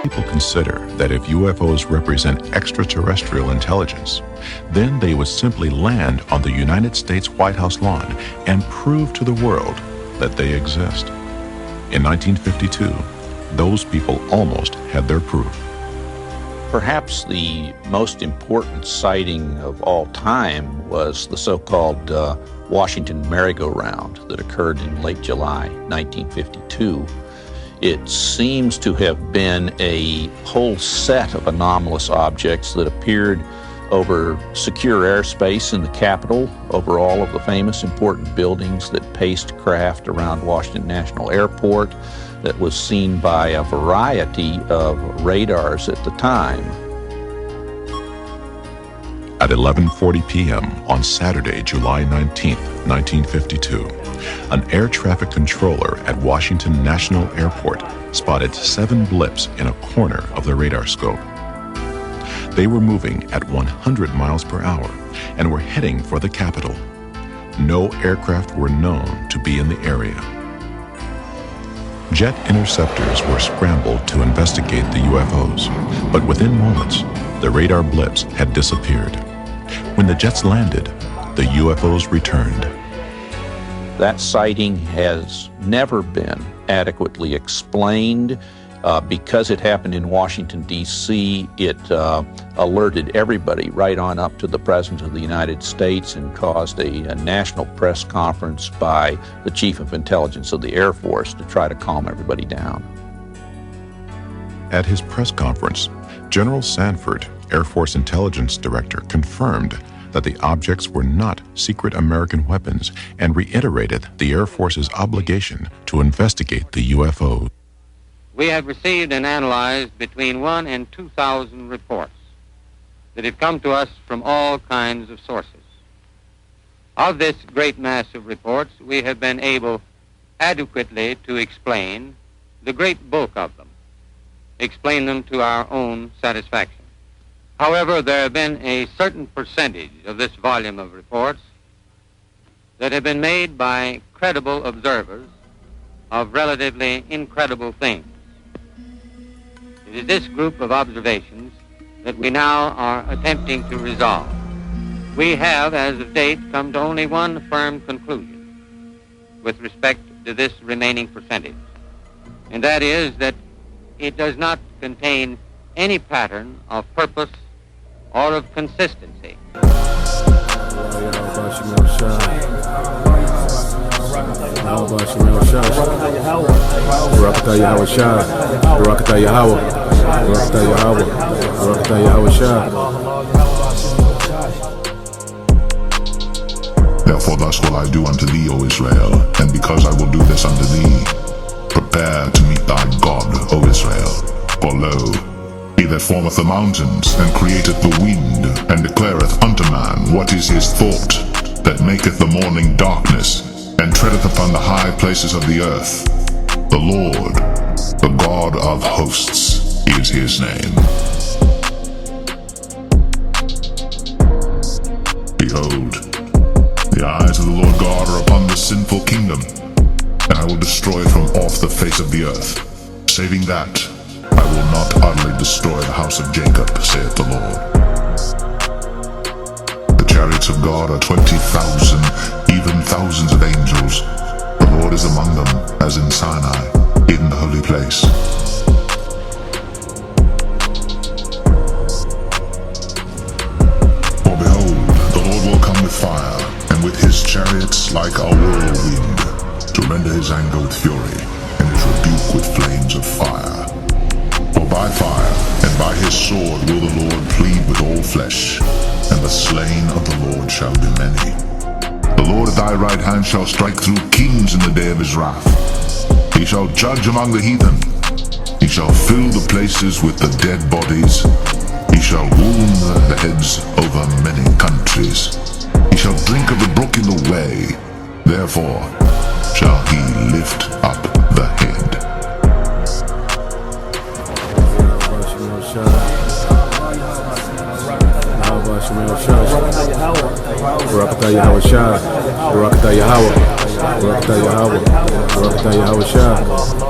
People consider that if UFOs represent extraterrestrial intelligence, then they would simply land on the United States White House lawn and prove to the world that they exist. In 1952, those people almost had their proof. Perhaps the most important sighting of all time was the so-called Washington merry-go-round that occurred in late July 1952. It seems to have been a whole set of anomalous objects that appeared over secure airspace in the Capitol, over all of the famous important buildings that paced craft around Washington National Airport, that was seen by a variety of radars at the time. At 11:40 p.m. on Saturday, July 19, 1952, an air traffic controller at Washington National Airport spotted 7 blips in a corner of the radar scope. They were moving at 100 miles per hour and were heading for the Capitol. No aircraft were known to be in the area. Jet interceptors were scrambled to investigate the UFOs, but within moments, the radar blips had disappeared. When the jets landed, the UFOs returned. That sighting has never been adequately explained. Because it happened in Washington, D.C., it alerted everybody right on up to the President of the United States and caused a national press conference by the Chief of Intelligence of the Air Force to try to calm everybody down. At his press conference, General Sanford, Air Force Intelligence Director, confirmed that the objects were not secret American weapons and reiterated the Air Force's obligation to investigate the UFOs. We have received and analyzed between 1,000 and 2,000 reports that have come to us from all kinds of sources. Of this great mass of reports, we have been able adequately to explain the great bulk of them, explain them to our own satisfaction. However, there have been a certain percentage of this volume of reports that have been made by credible observers of relatively incredible things. It is this group of observations that we now are attempting to resolve. We have, as of date, come to only one firm conclusion with respect to this remaining percentage, and that is that it does not contain any pattern of purpose or of consistency. Therefore thus will I do unto thee, O Israel, and because I will do this unto thee, prepare to meet thy God, O Israel. For lo, he that formeth the mountains, and createth the wind, and declareth unto man what is his thought, that maketh the morning darkness, and treadeth upon the high places of the earth. The Lord, the God of hosts, is his name. Behold, the eyes of the Lord God are upon the sinful kingdom, and I will destroy it from off the face of the earth, saving that I will not utterly destroy the house of Jacob, saith the Lord. The chariots of God are 20,000, even thousands of angels. The Lord is among them, as in Sinai, in the holy place. For behold, the Lord will come with fire, and with his chariots like a whirlwind, to render his anger with fury, and his rebuke with flames of fire. For by fire and by his sword will the Lord plead with all flesh, and the slain of the Lord shall be many. The Lord at thy right hand shall strike through kings in the day of his wrath. He shall judge among the heathen. He shall fill the places with the dead bodies. He shall wound the heads over many countries. He shall drink of the brook in the way. Therefore shall he lift up the head. Barakatah Yahweh Shah, Barakatah Yahweh, Barakatah Yahweh, Barakatah Yahweh Shah.